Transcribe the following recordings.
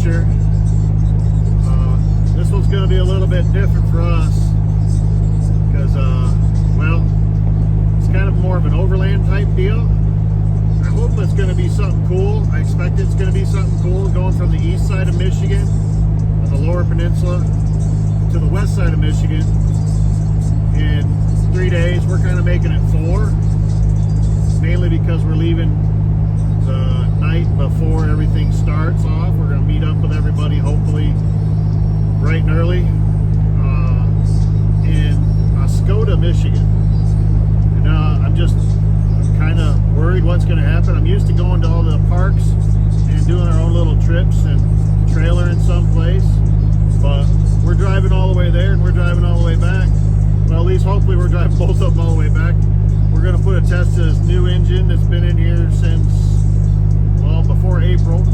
adventure. This one's going to be a little bit different for us because, well, it's kind of more of an overland type deal. I hope it's going to be something cool. I expect it's going to be something cool going from the east side of Michigan, the lower peninsula, to the west side of Michigan in 3 days. We're kind of making it 4, mainly because we're leaving the night before everything starts off. We're going to meet up with everybody hopefully bright and early in Oscoda, Michigan. And I'm kind of worried what's going to happen. I'm used to going to all the parks and doing our own little trips and trailering someplace, but we're driving all the way there and we're driving all the way back. Well, at least hopefully we're driving both of them all the way back. We're going to put a test to this new engine that's been in here since, well, before April.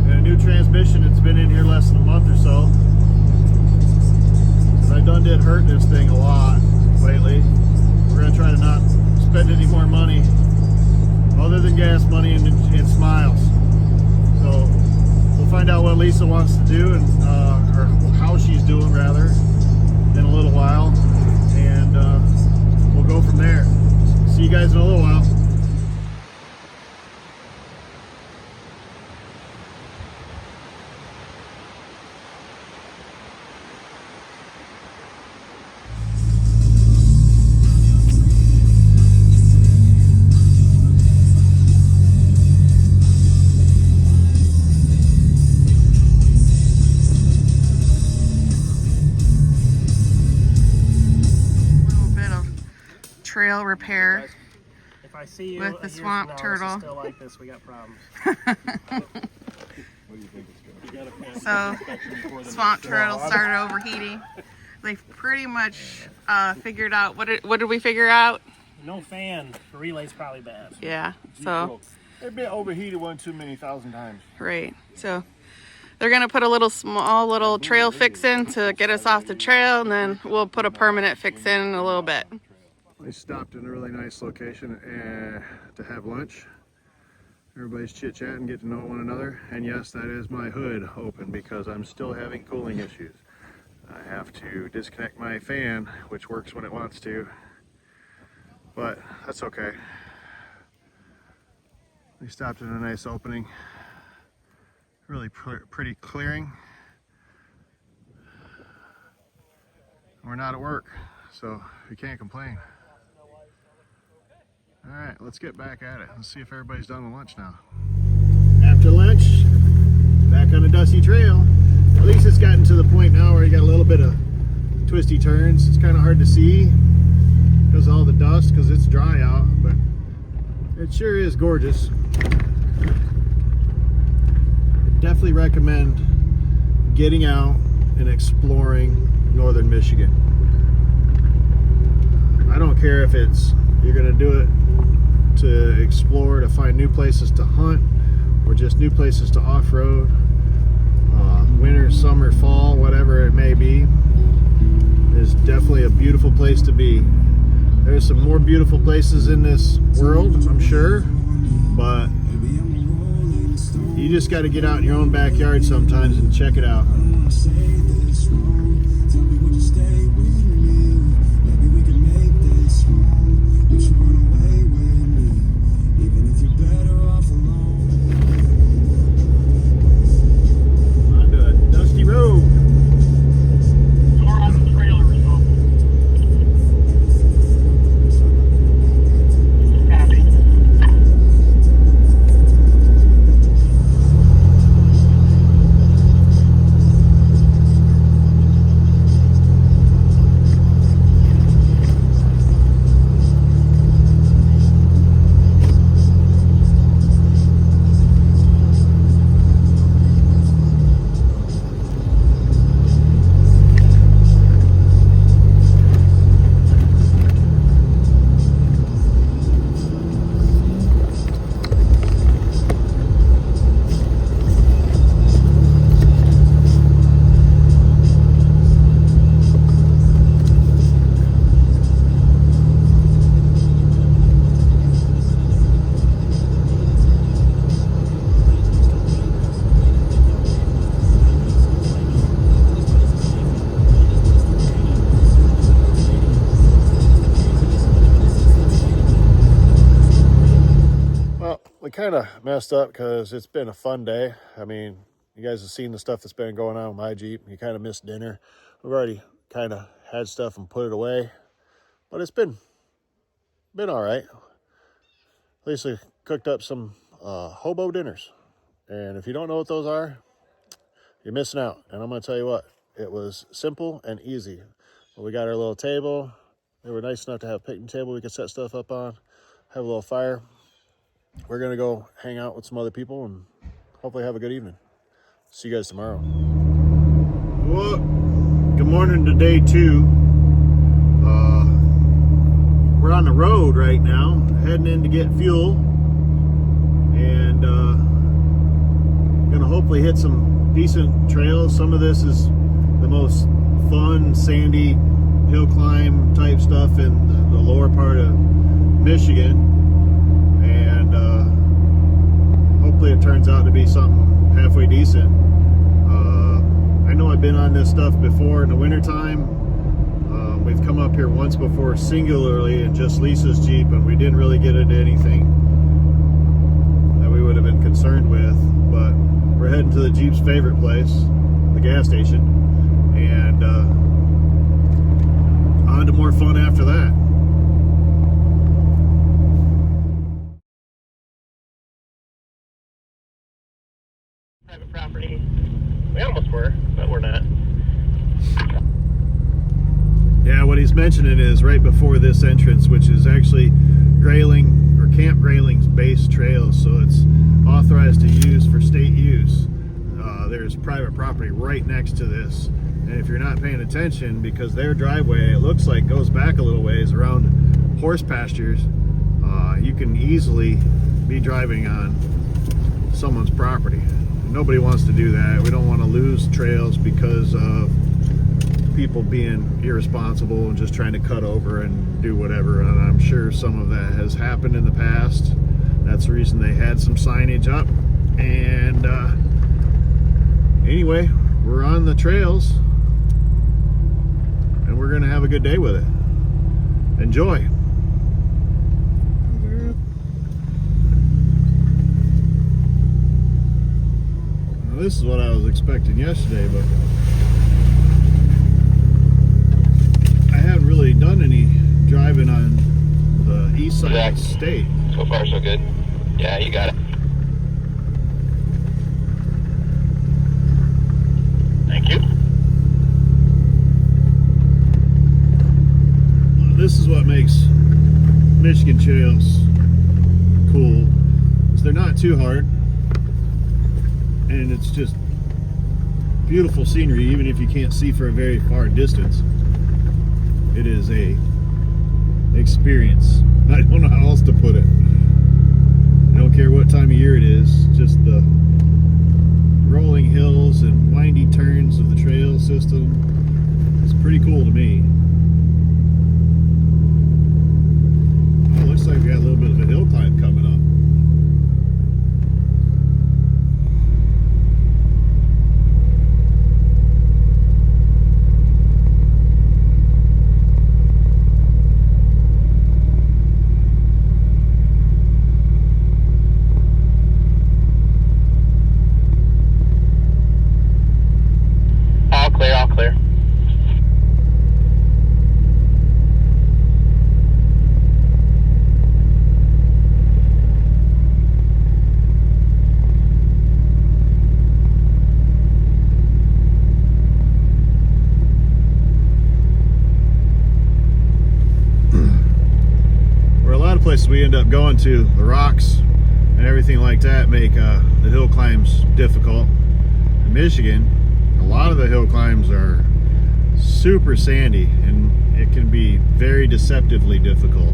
And a new transmission that's been in here less than a month or so. I did hurt this thing a lot lately. We're going to try to not spend any more money other than gas money and smiles. So we'll find out what Lisa wants to do, and or how she's doing rather, in a little while, and we'll go from there. See you guys in a little while. Trail repair if I see you with the swamp turtle. Still like this, we got problems. So swamp turtle started overheating. They've pretty much figured out what did we figure out? No fan. The relay's probably bad. Yeah. So They've been overheated one too many thousand times. right. So they're gonna put a small little trail fix in to get us off the trail, and then we'll put a permanent fix in a little bit. We stopped in a really nice location to have lunch. Everybody's chit-chatting, get to know one another. And yes, that is my hood open because I'm still having cooling issues. I have to disconnect my fan, which works when it wants to, but that's okay. We stopped in a nice opening, really pretty clearing. We're not at work, so we can't complain. All right, let's get back at it. Let's see if everybody's done with lunch now. After lunch, back on a dusty trail. At least it's gotten to the point now where you got a little bit of twisty turns. It's kind of hard to see because of all the dust, because it's dry out, but it sure is gorgeous. I definitely recommend getting out and exploring northern Michigan. I don't care if you're gonna do it to explore, to find new places to hunt, or just new places to off-road, winter, summer, fall, whatever it may be. It's definitely a beautiful place to be. There's some more beautiful places in this world, I'm sure, but you just got to get out in your own backyard sometimes and check it out. we kind of messed up because it's been a fun day. I mean, you guys have seen the stuff that's been going on with my Jeep. You kind of missed dinner. We've already kind of had stuff and put it away, but it's been all right. At least we cooked up some hobo dinners, and if you don't know what those are, you're missing out. And I'm going to tell you what, it was simple and easy. We got our little table. They were nice enough to have a picnic table we could set stuff up on, have a little fire. We're going to go hang out with some other people and hopefully have a good evening. See you guys tomorrow. Well, good morning to day 2. We're on the road right now, heading in to get fuel, and gonna hopefully hit some decent trails. Some of this is the most fun, sandy hill climb type stuff in the lower part of Michigan, and hopefully it turns out to be something halfway decent. I know I've been on this stuff before in the wintertime. We've come up here once before singularly in just Lisa's Jeep, and we didn't really get into anything that we would have been concerned with, but we're heading to the Jeep's favorite place, the gas station, and on to more fun after that. Private property. We almost were, but we're not. Yeah, what he's mentioning is right before this entrance, which is actually Grayling or Camp Grayling's base trail, so it's authorized to use for state use. There's private property right next to this, and if you're not paying attention, because their driveway, it looks like, goes back a little ways around horse pastures, you can easily be driving on someone's property. Nobody wants to do that. We don't want to lose trails because of people being irresponsible and just trying to cut over and do whatever, and I'm sure some of that has happened in the past. That's the reason they had some signage up. And anyway, we're on the trails and we're gonna have a good day with it. Enjoy. Now, this is what I was expecting yesterday, but I haven't really done any driving on the east side of the state. So far, so good. Yeah, you got it. Thank you. This is what makes Michigan trails cool, is they're not too hard, and it's just beautiful scenery even if you can't see for a very far distance. It is a experience. I don't know how else to put it. I don't care what time of year it is, just the rolling hills and windy turns of the trail system is pretty cool to me. Oh, it looks like we got a little bit of a hill climb coming up. All clear. Where a lot of places we end up going to, the rocks and everything like that make the hill climbs difficult. In Michigan, a lot of the hill climbs are super sandy, and it can be very deceptively difficult.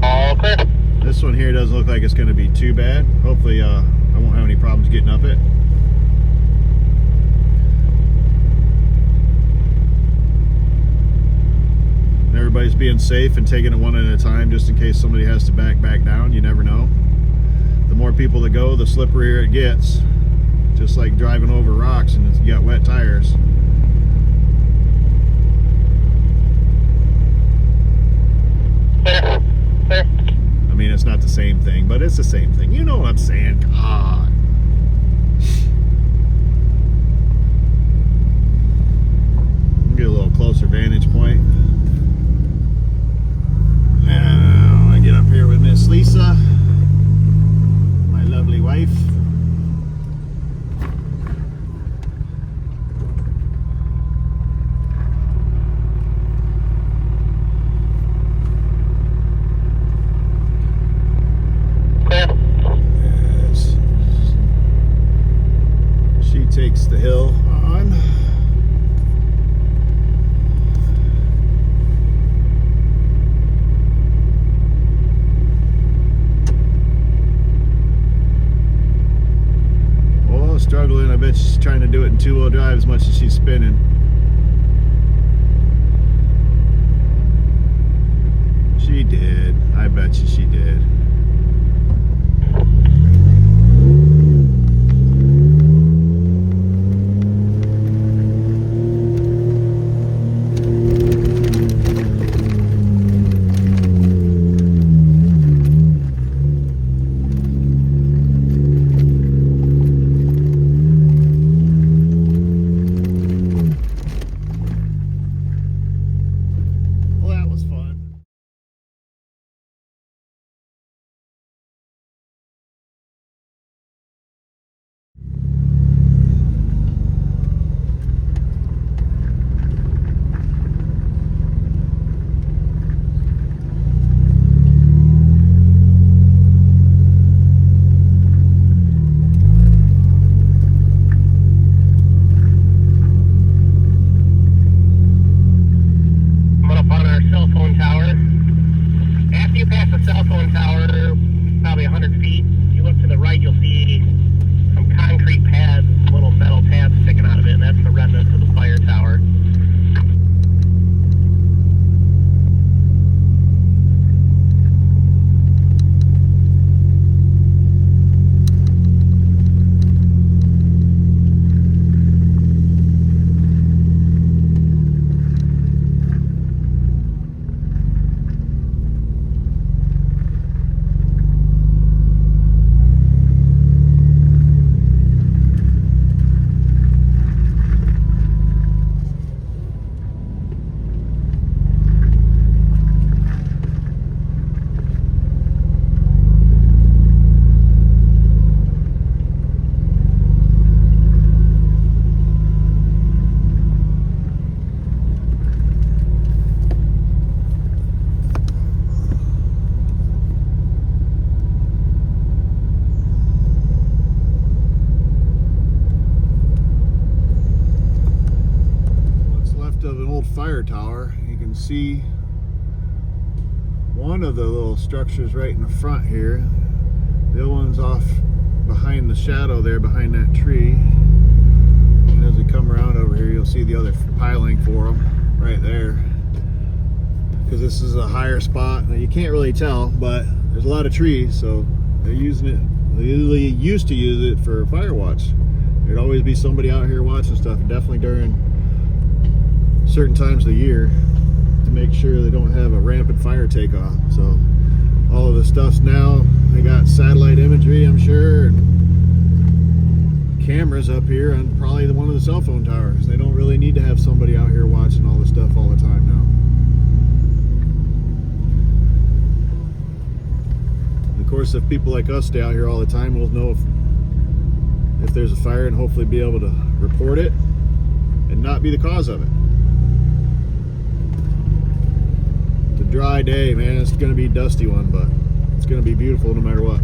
All clear. This one here doesn't look like it's going to be too bad. Hopefully I won't have any problems getting up it. Everybody's being safe and taking it one at a time just in case somebody has to back down. You never know. The more people that go, the slipperier it gets. Just like driving over rocks and you got wet tires. Clear. A mean, it's not the same thing, but it's the same thing. You know what I'm saying? God. Get a little closer vantage point. Now I get up here with Miss Lisa, my lovely wife. Yes. She takes the hill on. Struggling. I bet she's trying to do it in two-wheel drive as much as she's spinning. She did. I bet you she did. Fire tower. You can see one of the little structures right in the front here. The other one's off behind the shadow there, behind that tree. And as we come around over here, you'll see the other piling for them right there. Because this is a higher spot. Now, you can't really tell, but there's a lot of trees, so they're using it. They usually used to use it for fire watch. There'd always be somebody out here watching stuff, definitely during certain times of the year, to make sure they don't have a rampant fire takeoff. So all of the stuff's now, they got satellite imagery, I'm sure, and cameras up here on probably one of the cell phone towers. They don't really need to have somebody out here watching all this stuff all the time now. And of course, if people like us stay out here all the time, we'll know if there's a fire and hopefully be able to report it and not be the cause of it. Dry day, man. It's gonna be a dusty one, but it's gonna be beautiful no matter what.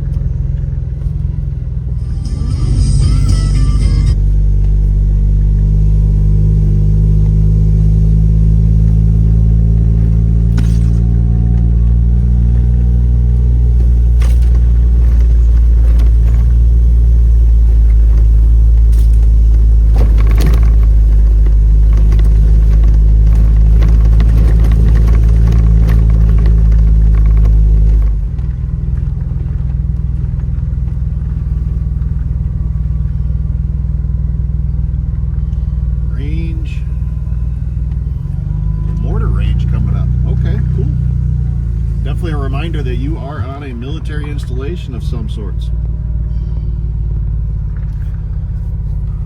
reminder that you are on a military installation of some sorts.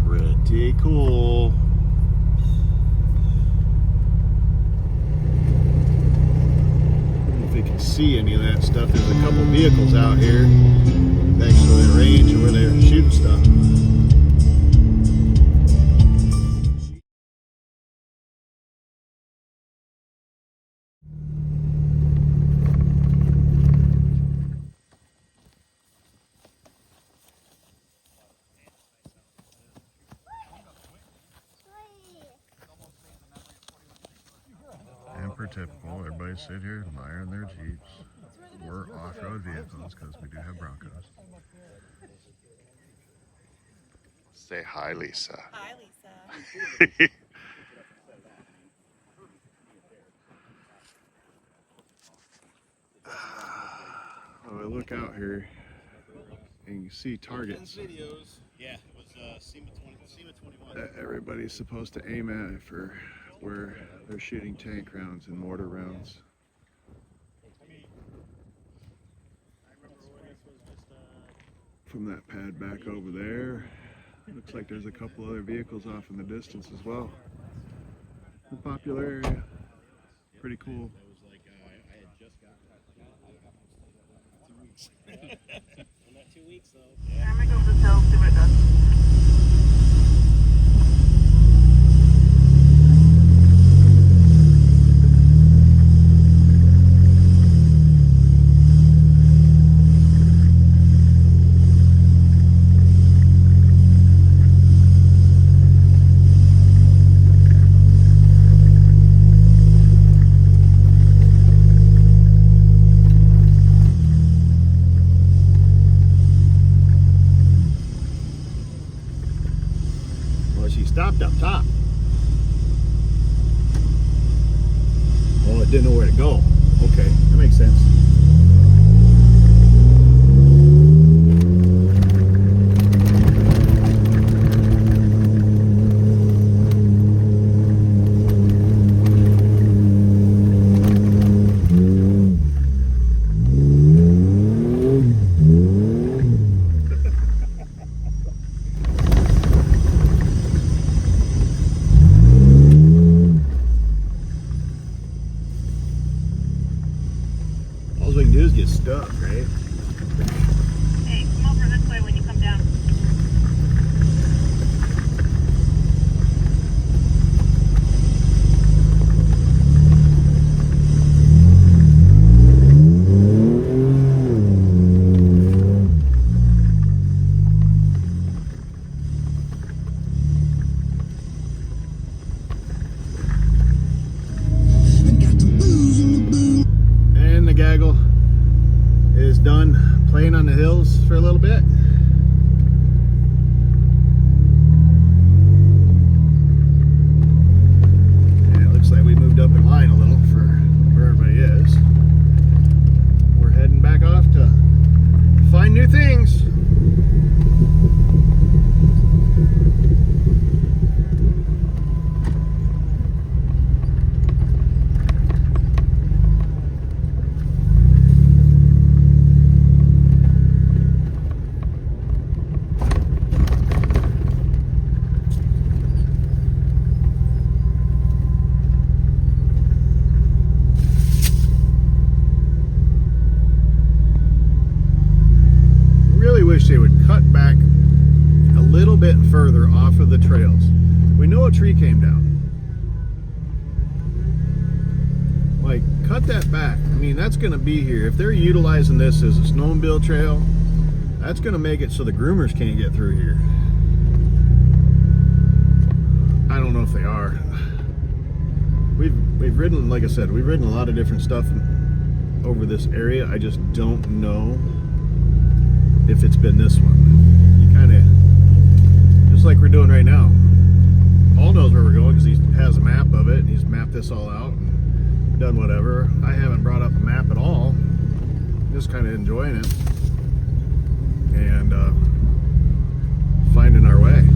Pretty cool. I don't know if you can see any of that stuff. There's a couple vehicles out here next to the range where they're shooting stuff. And typical, everybody sit here admiring their Jeeps. We're off-road vehicles because we do have Broncos. Say hi, Lisa. Hi, Lisa. Oh, I look out here and you see targets Yeah, it was SEMA 21. that everybody's supposed to aim at for where they're shooting tank rounds and mortar rounds. From that pad back over there, looks like there's a couple other vehicles off in the distance as well. A popular area, pretty cool. I had just got 2 weeks. Not 2 weeks though. I'm gonna go up this hill, see what it does. She stopped up top. Oh, it didn't know where to go. Okay, that makes sense. All we can do is get stuck, right? Hey, come over this way when you come down. And the gaggle is done playing on the hills for a little bit. And it looks like we moved up in line a little for where everybody is. We're heading back off to find new things. Wish they would cut back a little bit further off of the trails. We know a tree came down. Like, cut that back. I mean, that's going to be here. If they're utilizing this as a snowmobile trail, that's going to make it so the groomers can't get through here. I don't know if they are. We've ridden, like I said, we've ridden a lot of different stuff over this area. I just don't know if it's been this one. You kind of, just like we're doing right now. Paul knows where we're going because he has a map of it and he's mapped this all out and done whatever. I haven't brought up a map at all. Just kind of enjoying it and finding our way.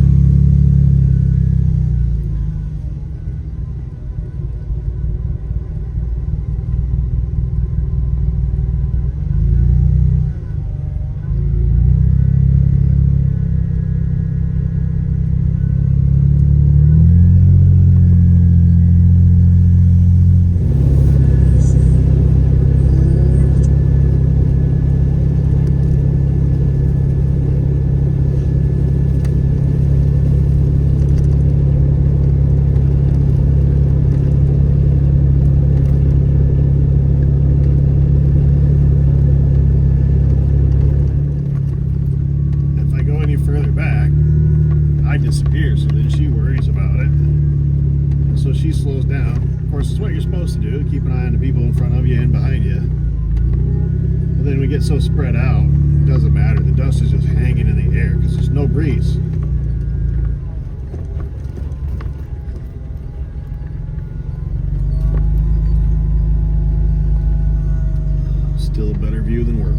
I disappear. So then she worries about it. And so she slows down. Of course, it's what you're supposed to do, keep an eye on the people in front of you and behind you. But then we get so spread out, it doesn't matter. The dust is just hanging in the air because there's no breeze. Still a better view than work.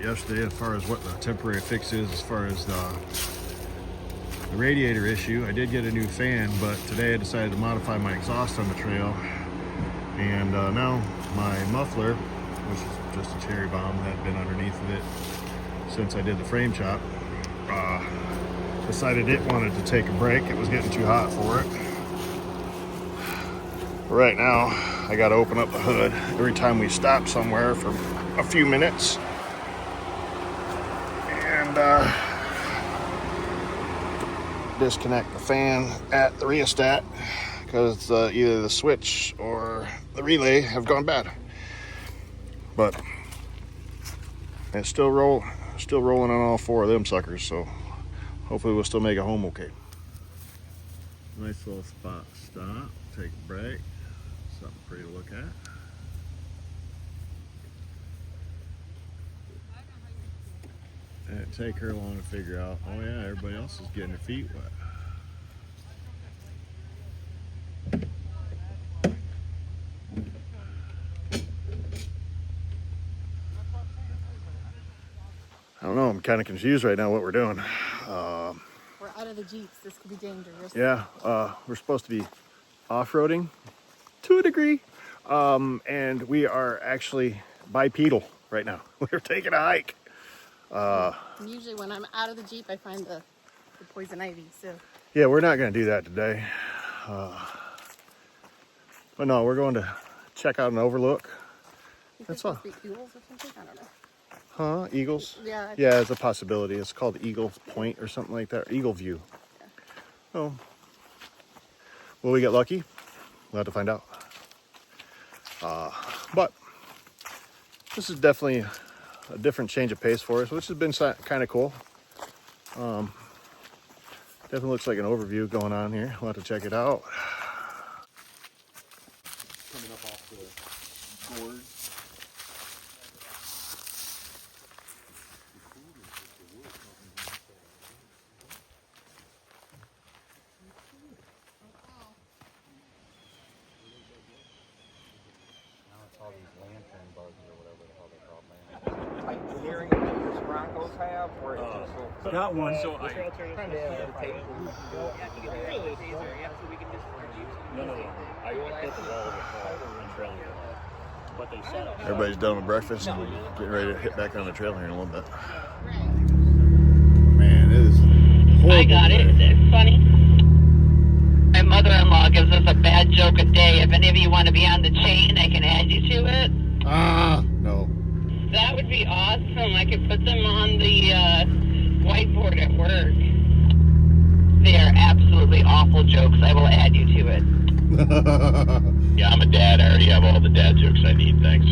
Yesterday, as far as what the temporary fix is, as far as the radiator issue. I did get a new fan, but today I decided to modify my exhaust on the trail, and now my muffler, which is just a cherry bomb that had been underneath of it since I did the frame chop, decided it wanted to take a break. It was getting too hot for it. Right now I got to open up the hood every time we stop somewhere for a few minutes. Disconnect the fan at the rheostat because either the switch or the relay have gone bad. But it's still rolling on all four of them suckers, so hopefully we'll still make it home okay. Nice little spot stop, take a break, something pretty to look at. And it'd take her long to figure out, oh yeah, everybody else is getting their feet wet. I don't know, I'm kind of confused right now what we're doing. We're out of the Jeeps. This could be dangerous. Yeah, we're supposed to be off-roading to a degree. And we are actually bipedal right now. We're taking a hike. Usually when I'm out of the Jeep, I find the poison ivy, so. Yeah, we're not going to do that today. But no, we're going to check out an overlook. That's all. Eagles or something? I don't know. Huh? Eagles? Yeah. Yeah, it's a possibility. It's called Eagle Point or something like that. Eagle View. Yeah. Oh. Will we get lucky? We'll have to find out. But this is definitely a different change of pace for us, which has been kind of cool. Definitely looks like an overview going on here. We'll have to check it out. Coming up off the gorge. All these lantern bugs or whatever the hell they call them. Like the hearing aids Broncos have, where it's just so. Got one. So No, I hit the wall of the car and trailing it. But they set up. Everybody's done with breakfast and getting ready to hit back on the trail here in a little bit. Man, it is horrible. I got it. It's funny. My mother-in-law gives us a bad joke a day. If any of you want to be on the chain, I can add you to it. No. That would be awesome. I could put them on the whiteboard at work. They are absolutely awful jokes. I will add you to it. Yeah, I'm a dad. I already have all the dad jokes I need. Thanks.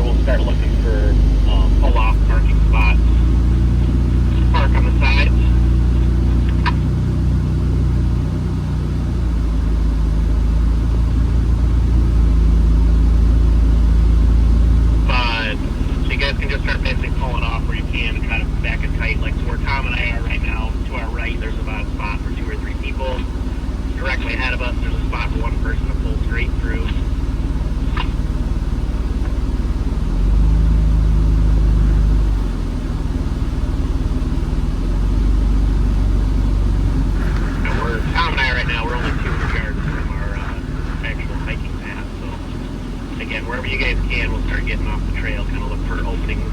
we'll start looking for pull-off parking spots. Park on the sides. So you guys can just start basically pulling off where you can and try to back it tight. Like so where Tom and I are right now, to our right, there's about a spot for 2 or 3 people. Directly ahead of us, there's a spot for 1 person to pull straight through. Tom and I right now, we're only 200 yards from our actual hiking path. So again, wherever you guys can, we'll start getting off the trail, kind of look for openings.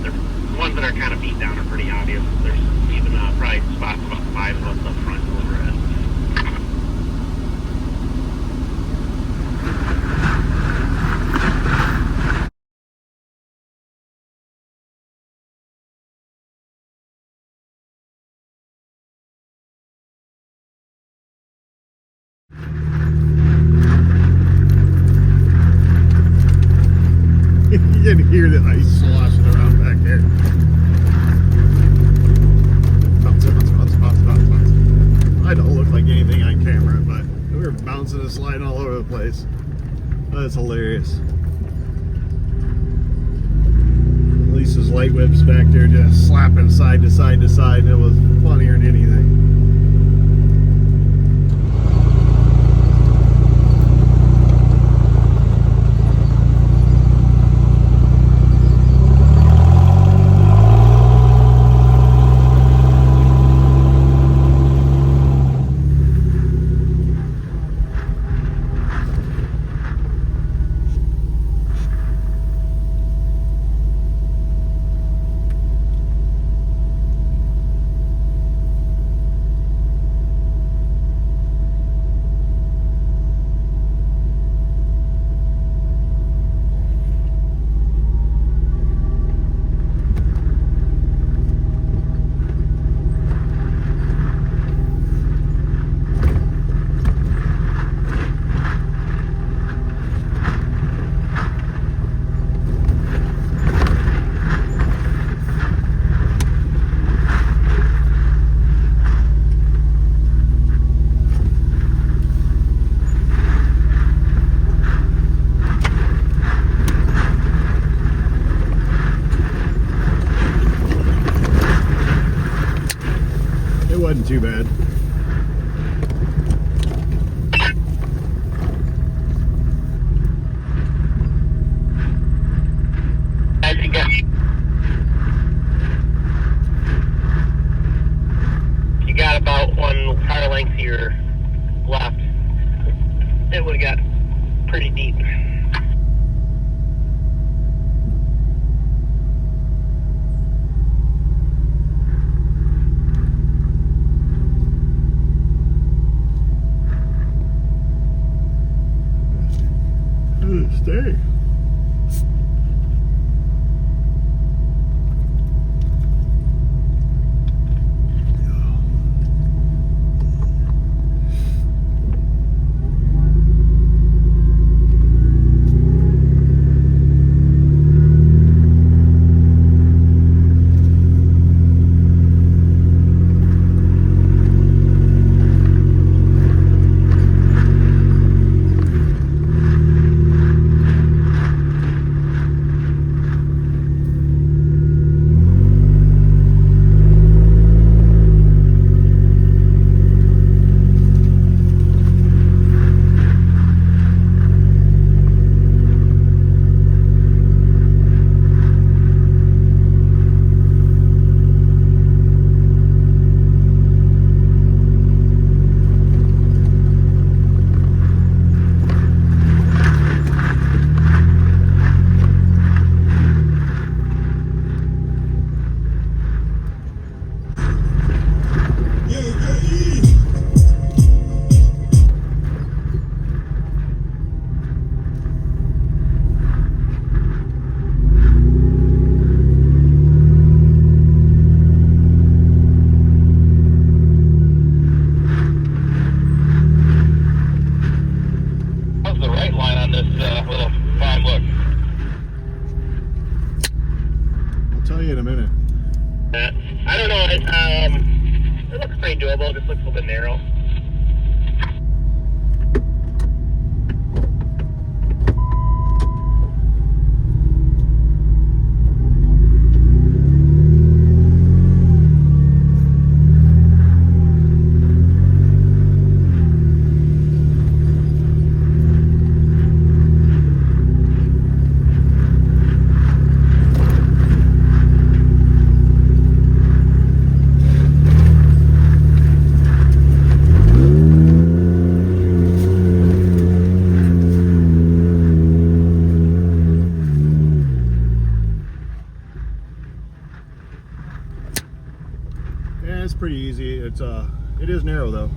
The ones that are kind of beat down are pretty obvious. There's even probably spots about 5 of us up front overhead. You can hear the ice sloshing around back there. Bounce. I don't look like anything on camera, but we were bouncing and sliding all over the place. That's hilarious. Lisa's light whip's back there just slapping side to side to side, and it was funnier than anything. Wasn't too bad. You got about 1 tire length here left. It would have got pretty deep. Stay. tell you in a minute. I don't know. It looks pretty doable. It just looks a little bit narrow. Yeah, it's pretty easy. It is narrow though.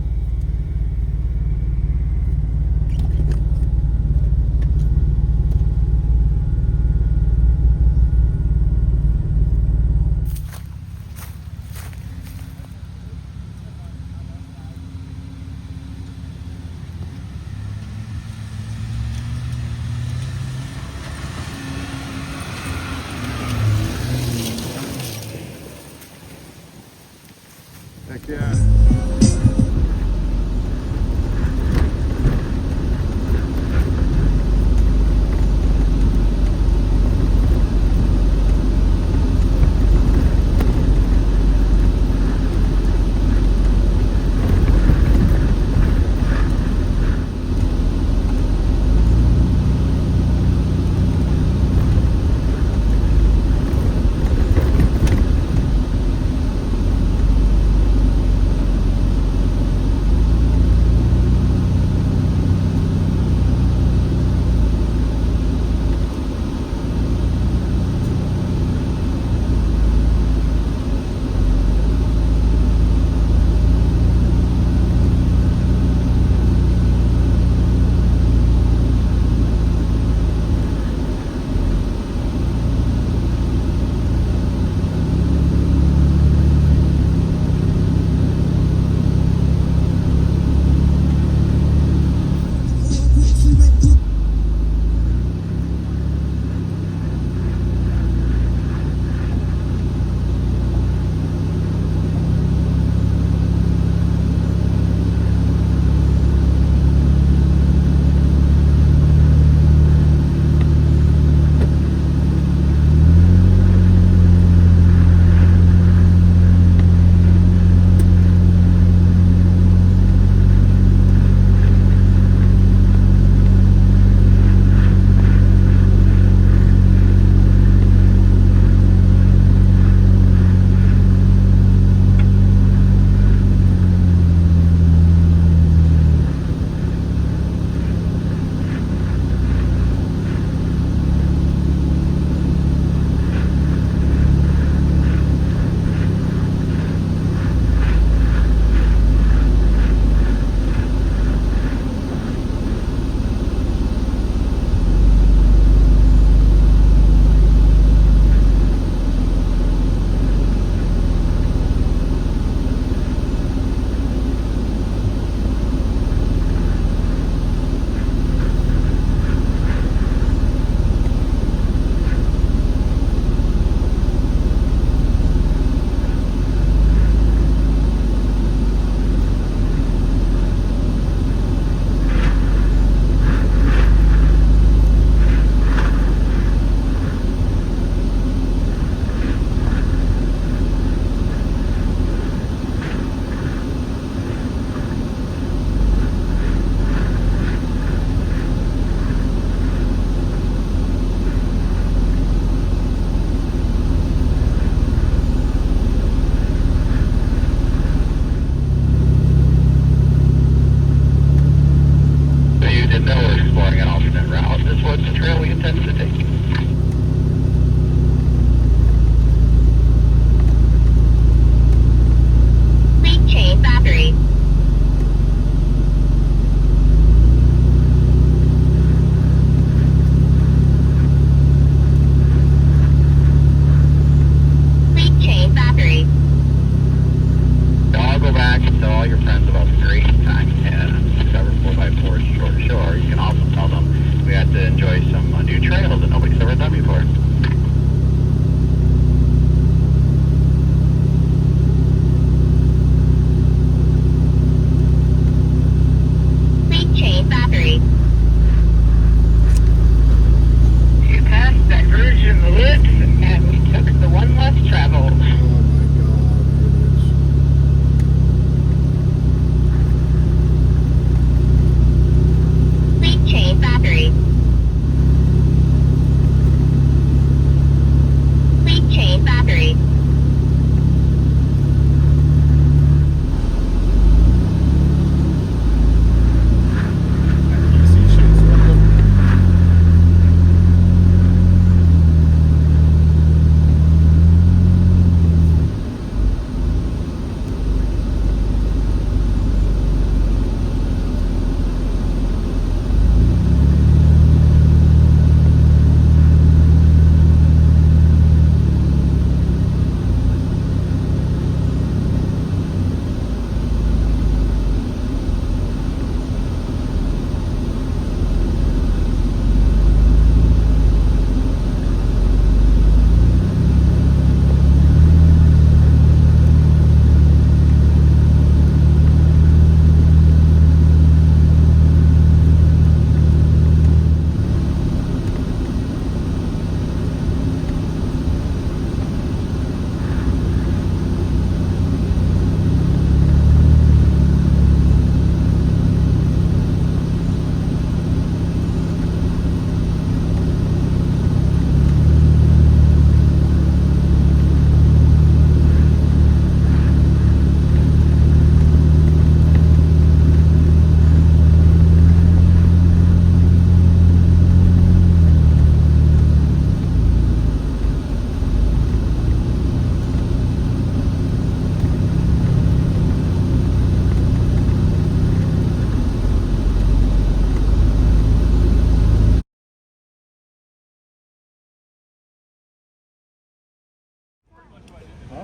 Heck yeah.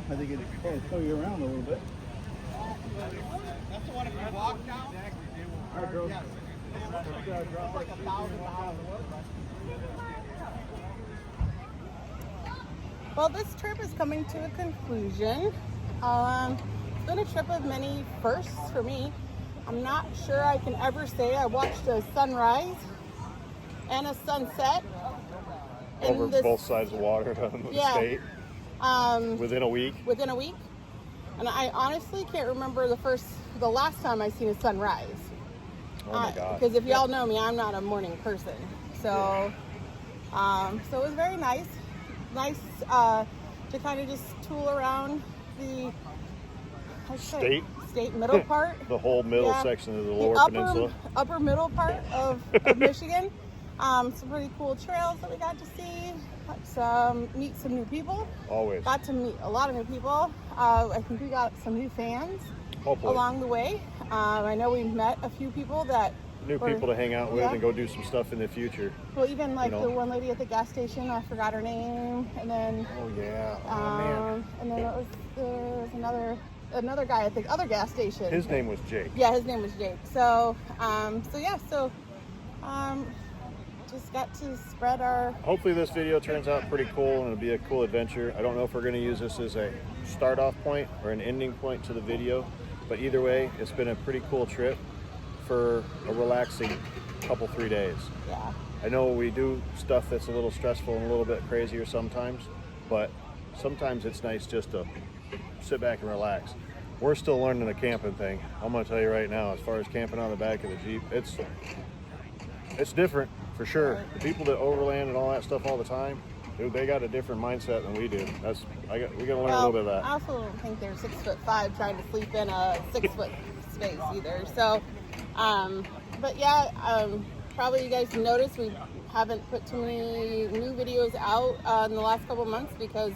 I think it'd probably throw you around a little bit. That's the one if you walk down. All right, girls. It's like 1,000 miles. Well, this trip is coming to a conclusion. It's been a trip of many firsts for me. I'm not sure I can ever say I watched a sunrise and a sunset Over in this, both sides of the water on the Yeah. state within a week. within a week. And I honestly can't remember the last time I seen a sunrise. Oh my God. Because if y'all know me, I'm not a morning person. So, so it was very nice. Nice to kind of just tool around the state middle part. The whole middle Yeah. section of the The lower peninsula. upper middle part of Michigan. Some pretty cool trails that we got to see. Meet some new people. Always. Got to meet a lot of new people. I think we got some new fans Hopefully. along the way. I know we met a few people that New people to hang out with Yeah. and go do some stuff in the future. Well, even like You know. the one lady at the gas station, I forgot her name, and then Oh yeah. Oh man. and then there was another guy at the other gas station. His name was Jake. Yeah, his name was Jake. So just got to spread our. Hopefully this video turns out pretty cool and it'll be a cool adventure. I don't know if we're going to use this as a start off point or an ending point to the video, but either way, it's been a pretty cool trip for a relaxing couple 3 days. Yeah. I know we do stuff that's a little stressful and a little bit crazier sometimes, but sometimes it's nice just to sit back and relax. We're still learning the camping thing. I'm going to tell you right now, as far as camping on the back of the Jeep, it's different for sure. The people that overland and all that stuff all the time, dude, they got a different mindset than we do. We got to learn a little bit of that. I also don't think they're 6'5" trying to sleep in a 6 foot space either. So, but yeah, probably you guys noticed we haven't put too many new videos out in the last couple months because,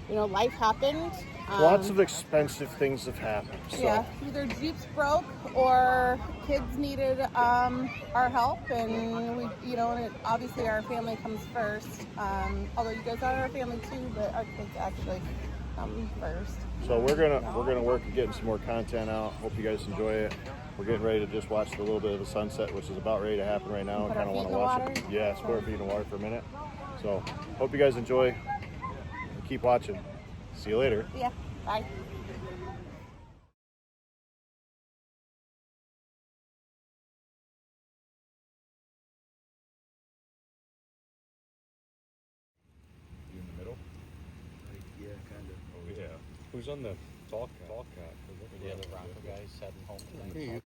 you know, life happened. Lots of expensive things have happened. So. Yeah, either Jeeps broke or kids needed our help, and we, you know, and obviously our family comes first. Although you guys are our family too, but our kids actually come first. So we're gonna work at getting some more content out. Hope you guys enjoy it. We're getting ready to just watch a little bit of the sunset, which is about ready to happen right now. Put I our kind of want feet to in the watch water. it. Yeah, put our feet in the water for a minute. So hope you guys enjoy. Keep watching. See you later. Yeah, bye. You in the middle? Yeah, kind of. Oh yeah. Who's on the talk cat? The other Bronco guys heading home tonight.